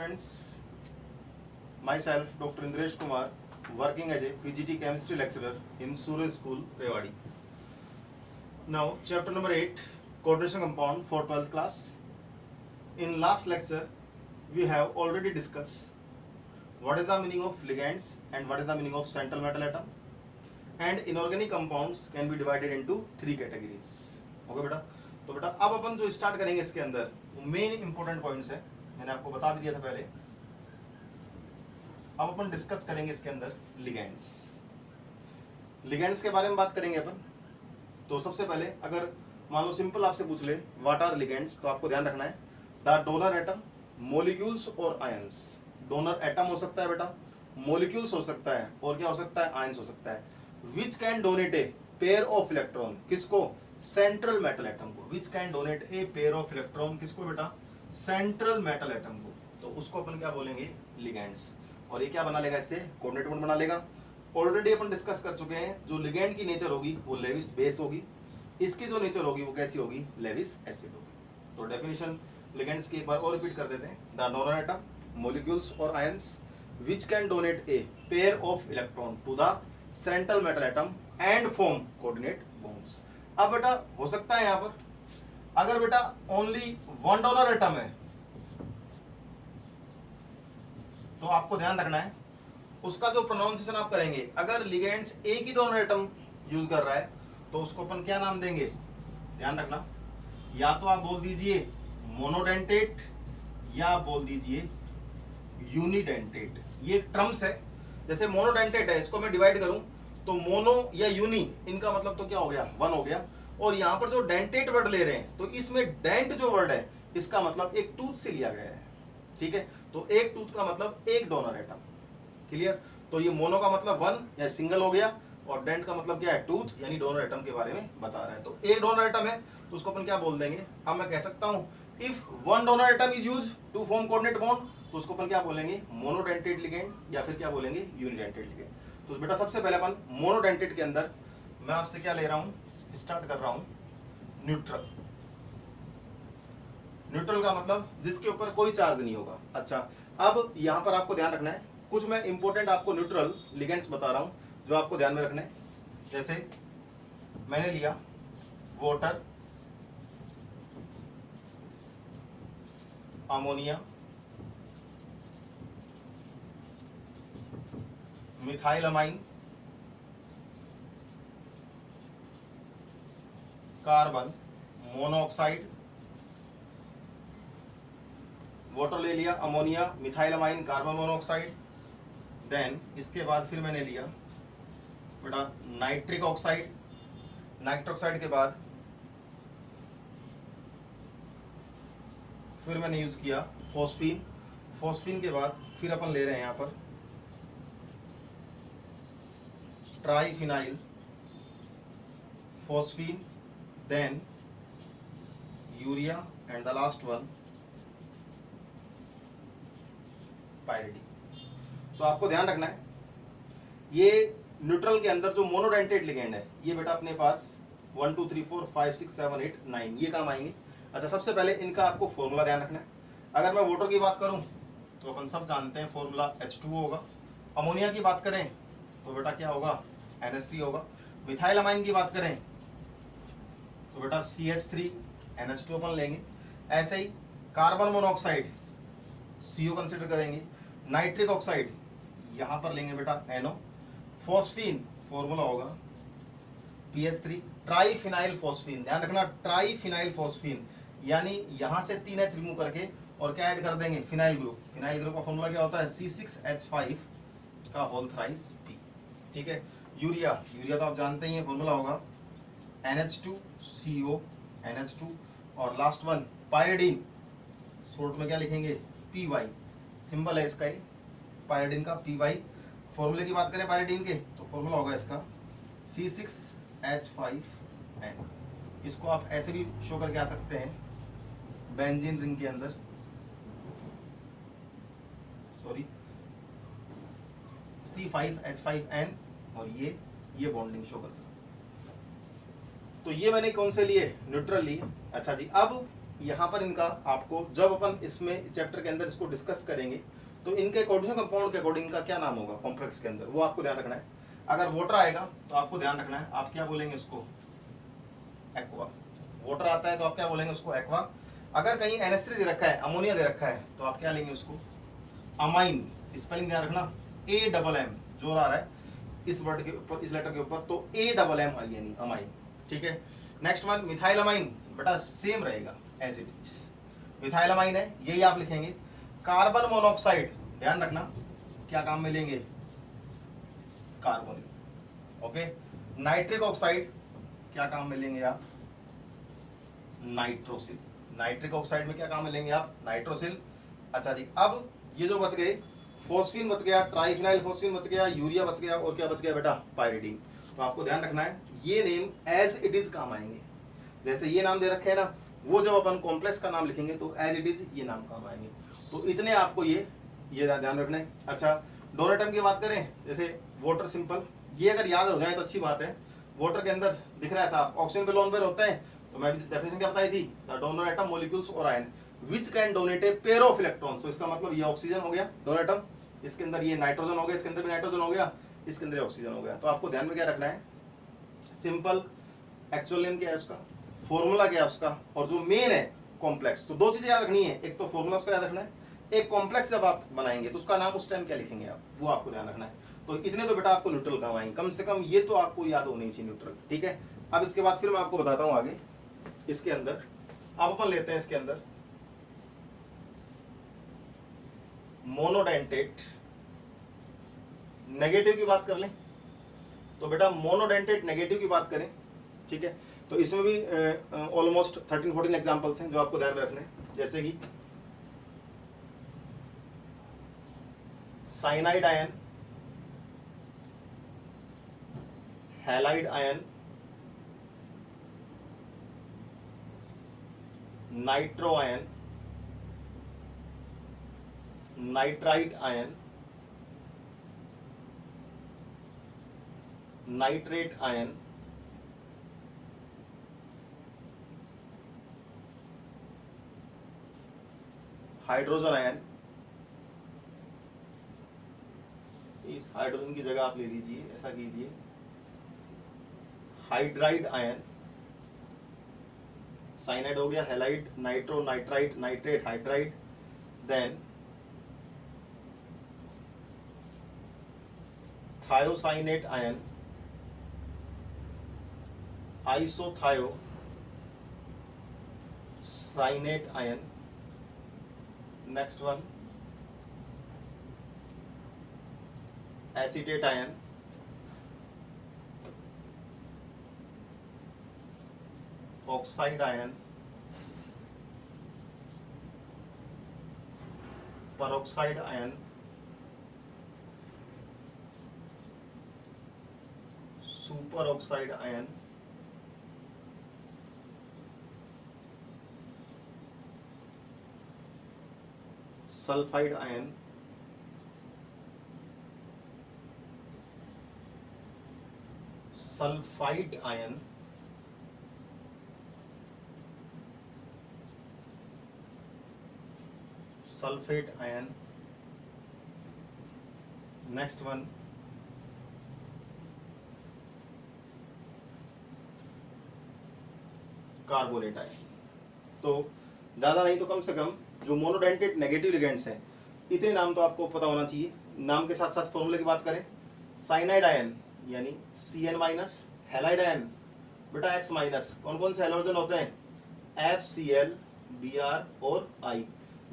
Friends, myself Dr. Indresh Kumar, working as a PGT chemistry lecturer in Suraj School, Rewari. Now, chapter number 8, coordination compound for 12th class. In last lecture, we have already discussed what is the meaning of ligands and what is the meaning of central metal atom. And inorganic compounds can be divided into 3 categories. Okay बेटा, तो बेटा अब अपन जो start करेंगे इसके अंदर वो main important points है, मैंने आपको बता भी दिया था पहले. अब अपन डिस्कस करेंगे इसके अंदर लिगेंड्स. लिगेंड्स के बारे में बात करेंगे अपन. तो सबसे पहले अगर मान लो सिंपल आपसे पूछ ले व्हाट आर लिगेंड्स, तो आपको ध्यान रखना है द डोनर एटम, मॉलिक्यूल्स और आयंस. डोनर एटम हो सकता है बेटा, मॉलिक्यूल्स हो सकता है और क्या हो सकता है, आयंस हो सकता है. Which can donate a pair of electron, किसको, सेंट्रल मेटल एटम को. Which can donate a pair of electron, किसको बेटा, सेंट्रल मेटल एटम को. तो उसको अपन क्या बोलेंगे, लिगेंड्स. और ये क्या बना लेगा, इससे कोऑर्डिनेट बॉन्ड बना लेगा. ऑलरेडी अपन डिस्कस कर चुके हैं जो लिगेंड की नेचर होगी वो लेविस बेस होगी, इसकी जो नेचर होगी वो कैसी होगी, लेविस एसिड होगी. तो डेफिनेशन लिगेंड्स की एक बार और रिपीट कर देते हैं. द डोनर एटम, मॉलिक्यूल्स और ions which can donate a pair of electron to the central metal atom and form coordinate bonds. अब बेटा हो सकता है यहां पर अगर बेटा ओनली वन डोनर एटम है तो आपको ध्यान रखना है उसका जो प्रोनाउंसिएशन आप करेंगे. अगर लिगेंड्स एक ही डोनर एटम यूज कर रहा है तो उसको अपन क्या नाम देंगे, ध्यान रखना. या तो आप बोल दीजिए मोनोडेंटेट या आप बोल दीजिए यूनिडेंटेट. ये टर्म्स है. जैसे मोनोडेंटेट है, इसको मैं डिवाइड करूं तो मोनो या यूनी, इनका मतलब तो क्या हो गया, वन हो गया. और यहां पर जो डेंटेट वर्ड ले रहे हैं तो इसमें डेंट जो वर्ड है इसका मतलब एक टूथ से लिया गया है. ठीक है, तो एक टूथ का मतलब एक डोनर एटम. क्लियर. तो ये मोनो का मतलब वन या सिंगल हो गया और डेंट का मतलब क्या है, टूथ, यानी डोनर एटम के बारे में बता रहा है. तो एक डोनर एटम है तो उसको अपन क्या बोल देंगे. अब मैं कह सकता हूं if one donor atom is use to form coordinate bond तो उसको अपन क्या बोलेंगे, मोनोडेंटेट लिगेंड या फिर क्या बोलेंगे, यूनिडेंटेट लिगेंड. तो बेटा सबसे पहले अपन मोनोडेंटेट के अंदर मैं आपसे क्या ले रहा हूं, स्टार्ट कर रहा हूं न्यूट्रल. न्यूट्रल का मतलब जिसके ऊपर कोई चार्ज नहीं होगा. अच्छा, अब यहां पर आपको ध्यान रखना है कुछ मैं इंपॉर्टेंट आपको न्यूट्रल लिगेंड्स बता रहा हूं जो आपको ध्यान में रखना है. जैसे मैंने लिया water, ammonia, methylamine, carbon monoxide. Water ले लिया, ammonia, methylamine, carbon monoxide. Then इसके बाद फिर मैंने लिया बेटा नाइट्रिक ऑक्साइड. नाइट्रिक ऑक्साइड के बाद फिर मैंने यूज किया फॉस्फीन. फॉस्फीन के बाद फिर अपन ले रहे हैं यहां पर triphenyl phosphine, then urea and the last one pyridine. तो आपको ध्यान रखना है ये न्यूट्रल के अंदर जो मोनोडेंटेट लिगेंड है ये बेटा अपने पास 1 2 3 4 5 6 7 8 9 ये काम आएंगे. अच्छा, सबसे पहले इनका आपको फॉर्मूला ध्यान रखना है. अगर मैं वाटर की बात करूं तो अपन सब जानते हैं फॉर्मूला H2O होगा. अमोनिया की बात करें तो बेटा क्या होगा, NH3 होगा. मिथाइलमाइन की बात करें तो बेटा CH3 NH2 अपन लेंगे. ऐसे ही कार्बन मोनोऑक्साइड CO कंसिडर करेंगे. नाइट्रिक ऑक्साइड यहां पर लेंगे बेटा NO. फॉस्फीन फॉर्मूला होगा PH3. ट्राइफिनाइल फॉस्फीन, ध्यान रखना ट्राइफिनाइल फॉस्फीन, यानी यहां से 3H रिमूव करके और क्या ऐड कर देंगे, फिनाइल ग्रुप. फिनाइल ग्रुप का फॉर्मूला क्या होता है, C6H5 का होल थ्राइस P. ठीक है. यूरिया, यूरिया तो आप जानते ही हैं फॉर्मूला होगा NH2CO NH2. और लास्ट वन पायरिडीन, शॉर्ट में क्या लिखेंगे, PY. सिंबल है इसका ये पायरिडीन का PY. फॉर्मूले की बात करें पायरिडीन के तो फॉर्मूला होगा इसका C6H5N. इसको आप ऐसे भी शो करके आ सकते हैं बेंजीन रिंग के अंदर, सॉरी C5H5N, और ये बॉन्डिंग शो कर सकते. तो ये मैंने कौन से लिए, न्यूट्रल लिए. अच्छा जी, अब यहाँ पर इनका आपको जब अपन इसमें चैप्टर के अंदर इसको डिस्कस करेंगे तो इनके अकॉर्डिंग कंपाउंड के अकॉर्डिंग इनका क्या नाम होगा कॉम्प्लेक्स के अंदर, वो आपको ध्यान रखना है। अगर वाटर आएगा तो आपको ध्यान रखना है आप क्या बोलेंगे उसको, एक्वा। वाटर आता है तो आप क्या बोलेंगे उसको, एक्वा। अगर कहीं NH3 दे रखा है, अमोनिया दे रखा है, तो आप क्या लेंगे उसको, अमाइन। स्पेलिंग ध्यान रखना, AMM जो आ रहा है इस वर्ड के ऊपर, इस लेटर के ऊपर, तो AMMINE, अमाइन। ठीक है। नेक्स्ट वन मिथाइलमाइन, बेटा सेम रहेगा एज इट इज, मिथाइलमाइन है, यही आप लिखेंगे। कार्बन मोनोऑक्साइड, ध्यान रखना क्या काम में लेंगे, कार्बोनिल। ओके। नाइट्रिक ऑक्साइड क्या काम में लेंगे आप, नाइट्रोसिल। नाइट्रिक ऑक्साइड में क्या काम में लेंगे आप, नाइट्रोसिल। अच्छा जी, अब ये जो बच गए, फॉस्फीन बच गया, ट्राइफिनाइल फॉस्फीन बच गया, यूरिया बच गया, और क्या बच गया बेटा, पायरिडीन। तो आपको ध्यान रखना है ये नेम एज इट इज काम आएंगे। जैसे ये नाम दे रखे हैं ना, वो जब अपन कॉम्प्लेक्स का नाम लिखेंगे तो एज इट इज ये नाम काम आएंगे। तो इतने आपको ये ध्यान रखना है। अच्छा, डोनेटम की बात करें, जैसे वाटर सिंपल, ये अगर याद हो जाए तो अच्छी बात है। वाटर के अंदर दिख रहा है साफ, ऑक्सीजन पे लोन पेयर होता है, तो मैं भी डेफिनेशन क्या बताई थी, द डोनर एटम मॉलिक्यूल्स और ion which can donate a pair of electron. तो इसका मतलब ये ऑक्सीजन हो गया डोनेटम, इसके अंदर ये नाइट्रोजन हो गया, इसके अंदर भी नाइट्रोजन हो गया, इसके अंदर ऑक्सीजन हो गया। तो आपको ध्यान में क्या रखना है, सिंपल एक्चुअल नेम क्या है उसका, फॉर्मूला क्या है उसका, और जो मेन है कॉम्प्लेक्स। तो दो चीजें याद रखनी है, एक तो फॉर्मूला उसका याद रखना है, एक कॉम्प्लेक्स जब आप बनाएंगे तो उसका नाम उस टाइम क्या लिखेंगे आप, वो आपको ध्यान रखना है। तो इतने तो बेटा आपको न्यूट्रल काम आएंगे, कम से कम ये तो आपको याद होनी चाहिए न्यूट्रल। ठीक है। अब इसके बाद फिर मैं आपको बताता हूँ आगे। इसके अंदर अब अपन लेते हैं, इसके अंदर मोनोडेंटेट नेगेटिव की बात कर लें। तो बेटा मोनोडेंटेट नेगेटिव की बात करें, ठीक है, तो इसमें भी ऑलमोस्ट 13-14 एग्जांपल्स हैं जो आपको ध्यान में रखने हैं। जैसे कि cyanide ion, halide ion, nitro ion, nitrite ion, nitrate ion, hydrogen ion, इस हाइड्रोजन की जगह आप ले लीजिए, ऐसा कीजिए, हाइड्राइड आयन, साइनाइड हो गया, halide, nitro, nitrite, nitrate, hydride, then thiocyanate ion, isothiocyanate ion, next one acetate ion, oxide ion, peroxide ion, super oxide ion, sulphide ion, sulphide ion, sulphate ion, next one carbonate ion. तो ज्यादा नहीं तो कम से कम जो monodentate negative ligands हैं, इतने नाम तो आपको पता होना चाहिए। नाम के साथ साथ फॉर्मूले की बात करें, साइनाइड आयन यानी Cn-, हैलाइड आयन बेटा X-। कौन कौन से हैलोजन होते हैं, FCl, Br और I।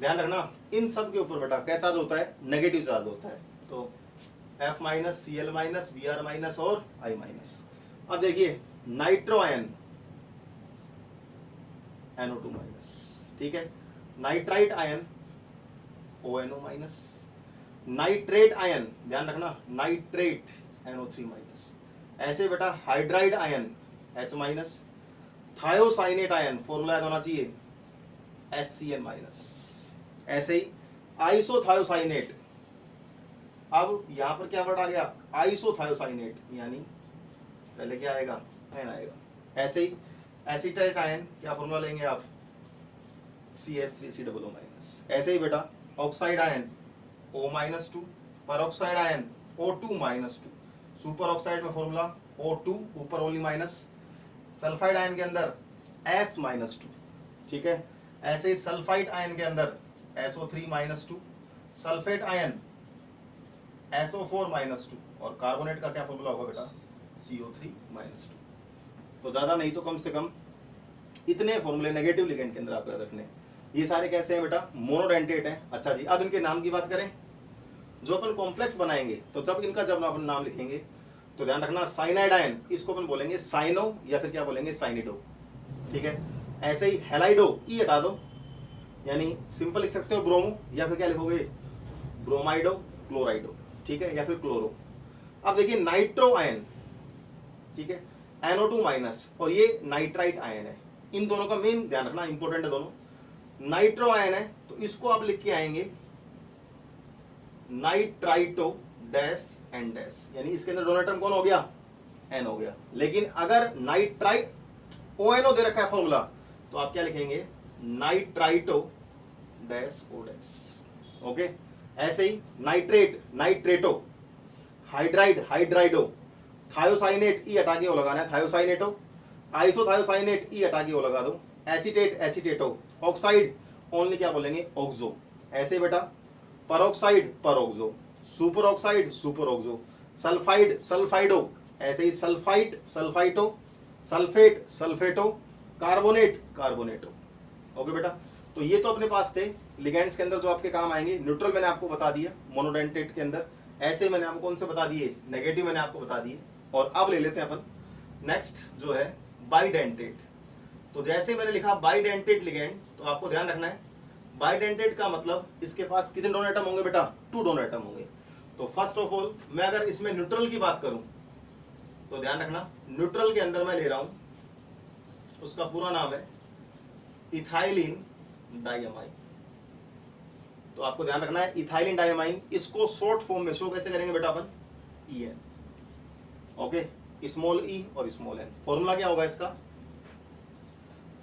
ध्यान रखना इन सब के ऊपर बेटा कैसा चार्ज होता है, नेगेटिव चार्ज होता है। तो F-, Cl-, Br- और I-। अब देखिए नाइट्रो आयन NO2-, ठीक है, nitrite ion ONO-, nitrate ion ध्यान रखना नाइट्रेट NO3-। ऐसे बेटा hydride ion H-। Thiocyanate ion formula याद होना चाहिए SCN-। ऐसे ही आइसोथायोसाइनेट, अब यहां पर क्या वर्ड आ गया, आइसोथायोसाइनेट, यानी पहले क्या आएगा, एन आएगा। ऐसे ही एसीटेट आयन क्या फॉर्मूला लेंगे आप, CH3COO माइनस। ऐसे ही बेटा oxide ion O-2, peroxide ion O2-2, super oxide में फॉर्मूला O2 ऊपर ओनली माइनस, सल्फाइड आयन के अंदर S-2, ठीक है। ऐसे ही सल्फाइड आयन के अंदर SO3-2, सल्फेट आयन SO4-2 और कार्बोनेट का क्या फॉर्मूला होगा बेटा CO3-2। तो ज्यादा नहीं तो कम से कम इतने फॉर्मूले नेगेटिव लिगेंड के अंदर आपको याद रखने। ये सारे कैसे हैं बेटा मोनोडेंटेट हैं। अच्छा जी, अब इनके नाम की बात करें, जो अपन कॉम्प्लेक्स बनाएंगे तो जब अपन नाम लिखेंगे तो ध्यान रखना साइनाइड आयन इसको अपन बोलेंगे साइनो या फिर क्या बोलेंगे साइनिडो, ठीक है। ऐसे ही हेलाइडो ई हटा दो, यानी सिंपल लिख सकते हो ब्रोमो या फिर क्या लिखोगे ब्रोमाइडो क्लोराइडो, ठीक है, या फिर क्लोरो। अब देखिए नाइट्रो आयन, ठीक है, NO2- और ये नाइट्राइट आयन है। इन दोनों का मेन ध्यान रखना, इंपॉर्टेंट है दोनों। नाइट्रो आयन है तो इसको आप लिख के आएंगे नाइट्राइटो डैश एंड डैश, यानी इसके अंदर डोनर टर्म कौन हो गया N हो गया। लेकिन अगर नाइट्राइट ONO दे रखा है फॉर्मूला तो आप क्या लिखेंगे nitrito dash O dash, okay. ऐसे ही नाइट्रेट नाइट्रेटो, हाइड्राइड हाइड्राइडो, थायोसाइनेट ई हटा के वो लगाना है थायोसाइनेटो, आइसोथायोसाइनेट ई हटा के वो लगा दो, एसीटेट एसीटेटो, ऑक्साइड ओनली क्या बोलेंगे ऑक्सो। ऐसे बेटा peroxide peroxo, super oxide super oxo, sulphide sulphido, ऐसे ही sulphite sulphito, sulphate sulphato, carbonate carbonato, okay बेटा। तो ये तो अपने पास थे लिगेंड्स के अंदर जो आपके काम आएंगे। न्यूट्रल मैंने आपको बता दिया मोनोडेंटेट के अंदर, ऐसे मैंने आपको कौन से बता दिए नेगेटिव मैंने आपको बता दिए। और अब ले लेते हैं अपन नेक्स्ट जो है बाइडेंटेट। तो जैसे मैंने लिखा बाइडेंटेट लिगेंड, तो आपको ध्यान रखना है बाइडेंटेट का मतलब इसके पास कितने डोनर एटम होंगे बेटा 2 डोनर एटम होंगे। तो फर्स्ट ऑफ ऑल मैं अगर इसमें न्यूट्रल की बात करूं तो ध्यान रखना न्यूट्रल के अंदर मैं ले रहा हूं, उसका पूरा नाम है इथाइलिन डाइअमाइन। तो आपको ध्यान रखना है इथाइलिन डाइअमाइन, इसको शॉर्ट फॉर्म में शो कैसे करेंगे बेटा अपन EN, ओके, स्मॉल e और स्मॉल n। फॉर्मूला क्या होगा इसका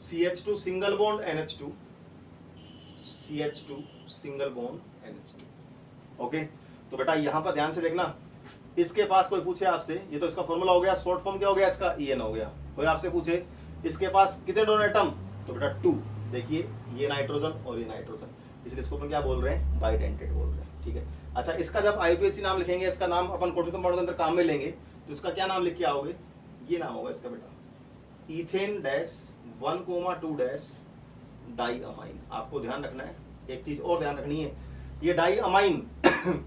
CH2 single bond NH2, CH2 single bond NH2, okay. तो बेटा यहां पर ध्यान से देखना, इसके पास कोई पूछे आपसे, ये तो इसका फॉर्मूला हो गया, शॉर्ट फॉर्म क्या हो गया इसका EN हो गया। कोई आपसे पूछे इसके पास कितने डोनर एटम, तो बेटा 2। देखिए ये नाइट्रोजन और ये नाइट्रोजन, इसलिए इसको अपन क्या बोल रहे हैं बाइडेंटेट बोल रहे हैं, ठीक है। अच्छा इसका जब IUPAC नाम लिखेंगे, इसका नाम अपन कोटन कंपाउंड के अंदर काम में लेंगे तो इसका क्या नाम लिख के आओगे, ये नाम होगा इसका बेटा इथेन डैश 1,2 डैश डाइअमाइन। आपको ध्यान रखना है एक चीज और ध्यान रखनी है, ये डाइअमाइन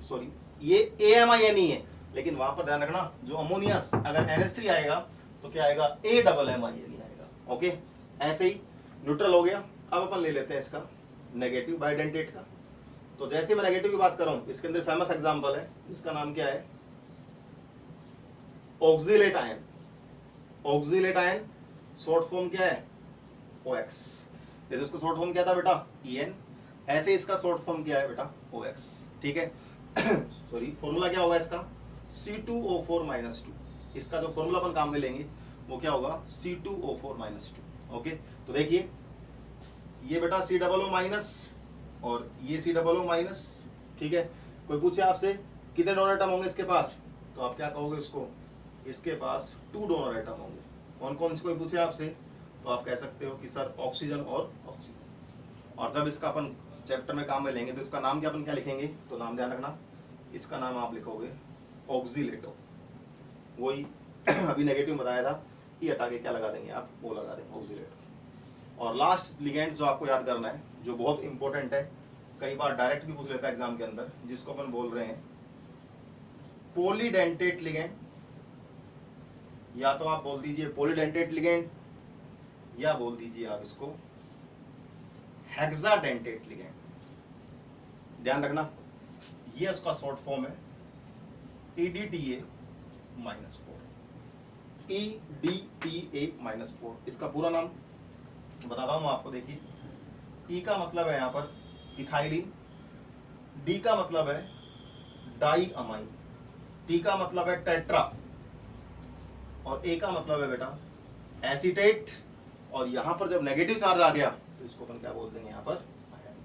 सॉरी ये AMIN ही है, लेकिन वहां पर ध्यान रखना जो अमोनिया अगर NH3 आएगा तो क्या आएगा AMMIN आएगा, ओके। ऐसे ही न्यूट्रल हो गया। अब अपन ले लेते हैं इसका नेगेटिव बाइडेंटेट का। तो जैसे मैं नेगेटिव की बात कर रहा हूं, इसके अंदर फेमस एग्जांपल है, इसका नाम क्या है oxalate ion. Oxalate ion short form क्या है OX, जैसे उसका शॉर्ट फॉर्म क्या था बेटा EN, ऐसे इसका शॉर्ट फॉर्म क्या है बेटा OX, ठीक है। सॉरी फॉर्मूला क्या होगा इसका C2O4-2। इसका जो फॉर्मूला अपन काम में लेंगे वो क्या होगा C2O4-2, ओके। तो देखिए ये बेटा COO- और ये COO-, ठीक है। कोई पूछे आपसे कितने डोनर एटम होंगे इसके पास, तो आप क्या कहोगे उसको, इसके पास 2 डोनर एटम होंगे। कौन कौन से कोई पूछे आपसे तो आप कह सकते हो कि सर ऑक्सीजन और ऑक्सीजन। और जब इसका अपन चैप्टर में काम में लेंगे तो इसका नाम क्या अपन क्या लिखेंगे, तो नाम ध्यान रखना इसका नाम आप लिखोगे ऑक्सीलेटो। वही अभी नेगेटिव बताया था, ये हटा के क्या लगा देंगे आप, वो लगा देंगे ऑक्सीलेटो। और लास्ट लिगेंड जो आपको याद करना है जो बहुत इंपॉर्टेंट है, कई बार डायरेक्ट भी पूछ लेता है एग्जाम के अंदर, जिसको अपन बोल रहे हैं पॉलीडेंटेट लिगेंड, या तो आप बोल दीजिए पॉलीडेंटेट लिगेंड या बोल दीजिए आप इसको हेक्साडेंटेट लिगेंड। ध्यान रखना ये उसका शॉर्ट फॉर्म है EDTA-4, EDTA-4। इसका पूरा नाम बताता हूं आपको। देखिए E का मतलब है यहाँ पर इथाइलिन, D का मतलब है डाइअमाइन, T का मतलब है टेट्रा, और A का मतलब है बेटा एसीटेट। और यहां पर जब नेगेटिव चार्ज आ गया तो इसको अपन क्या बोल देंगे यहाँ पर आयन।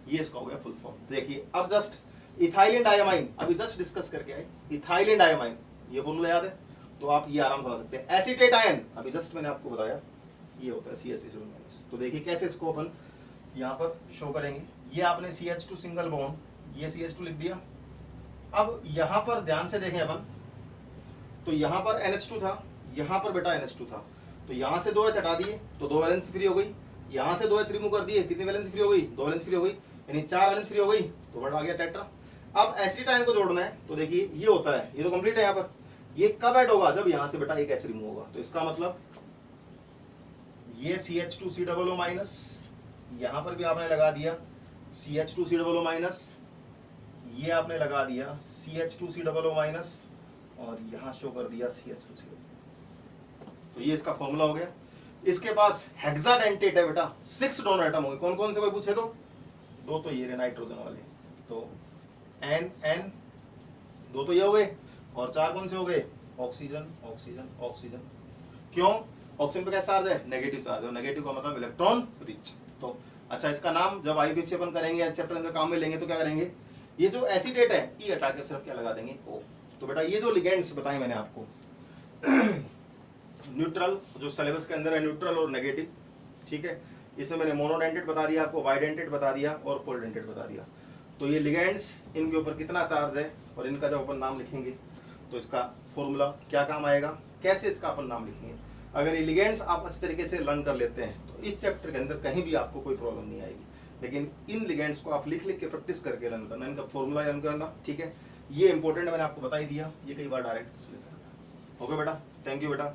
ये इसका हो गया फुल फॉर्म। देखिए अब जस्ट इथाइलिन डायमाइन अभी जस्ट डिस्कस करके आए, इथाइलिन डायमाइन ये फॉर्मूला याद है तो आप ये आराम से बना सकते हैं। एसीटेट आयन अभी जस्ट मैंने आपको बताया ये होता है CH3। तो देखिए कैसे इसको अपन यहाँ पर शो करेंगे। ये आपने CH2 सिंगल बॉन्ड, ये CH2 लिख दिया। अब यहाँ पर ध्यान से देखें अपन, तो यहाँ पर NH2 था, यहाँ पर बेटा NH2 था, तो यहाँ से 2H हटा दिए तो 2 वैलेंस फ्री हो गई, यहाँ से 2H रिमूव कर दिए, कितनी वैलेंस फ्री हो गई, 2 वैलेंस फ्री हो गई, यानी 4 वैलेंस फ्री हो गई, तो बड़ा आ गया टेट्रा। अब एसिड आयन को जोड़ना है तो देखिए ये होता है, ये तो कंप्लीट है। यहाँ पर ये कब ऐड होगा, जब यहाँ से बेटा एक H रिमूव होगा। तो इसका मतलब ये CH2COO माइनस, यहाँ पर भी आपने लगा दिया CH2COO माइनस, ये आपने लगा दिया CH2COO माइनस, और यहाँ शो कर दिया CH2CO। तो ये इसका फॉर्मूला हो गया। इसके पास हेक्साडेंटेट है बेटा, 6 डोनर एटम होंगे। कौन कौन से कोई पूछे तो 2 तो ये रहे नाइट्रोजन वाले, तो N 2 तो ये हो गए, और 4 कौन से हो गए, ऑक्सीजन ऑक्सीजन ऑक्सीजन। क्यों, ऑक्सीजन पे कैसा चार्ज है, नेगेटिव चार्ज है, नेगेटिव का मतलब इलेक्ट्रॉन रिच। तो अच्छा इसका नाम जब IPC अपन करेंगे इस चैप्टर अंदर काम में लेंगे तो क्या करेंगे, ये जो एसीटेट है ई हटा के सिर्फ क्या लगा देंगे O। तो बेटा ये जो लिगेंड्स बताए मैंने आपको न्यूट्रल जो सिलेबस के अंदर है, न्यूट्रल और नेगेटिव, ठीक है। इसमें मैंने मोनोडेंटेट बता दिया आपको, बाइडेंटेट बता दिया और पोलडेंटेट बता दिया। तो ये लिगेंड्स, इनके ऊपर कितना चार्ज है और इनका जब अपन नाम लिखेंगे तो इसका फॉर्मूला क्या काम आएगा, कैसे इसका अपन नाम लिखेंगे। अगर ये लिगेंड्स आप अच्छे तरीके से लर्न कर लेते हैं तो इस चैप्टर के अंदर कहीं भी आपको कोई प्रॉब्लम नहीं आएगी। लेकिन इन लिगेंड्स को आप लिख लिख के प्रैक्टिस करके लर्न करना, इनका फॉर्मूला लर्न करना, ठीक है। ये इंपॉर्टेंट है, मैंने आपको बता ही दिया, ये कई बार डायरेक्ट पूछ लेता है। ओके बेटा, थैंक यू बेटा।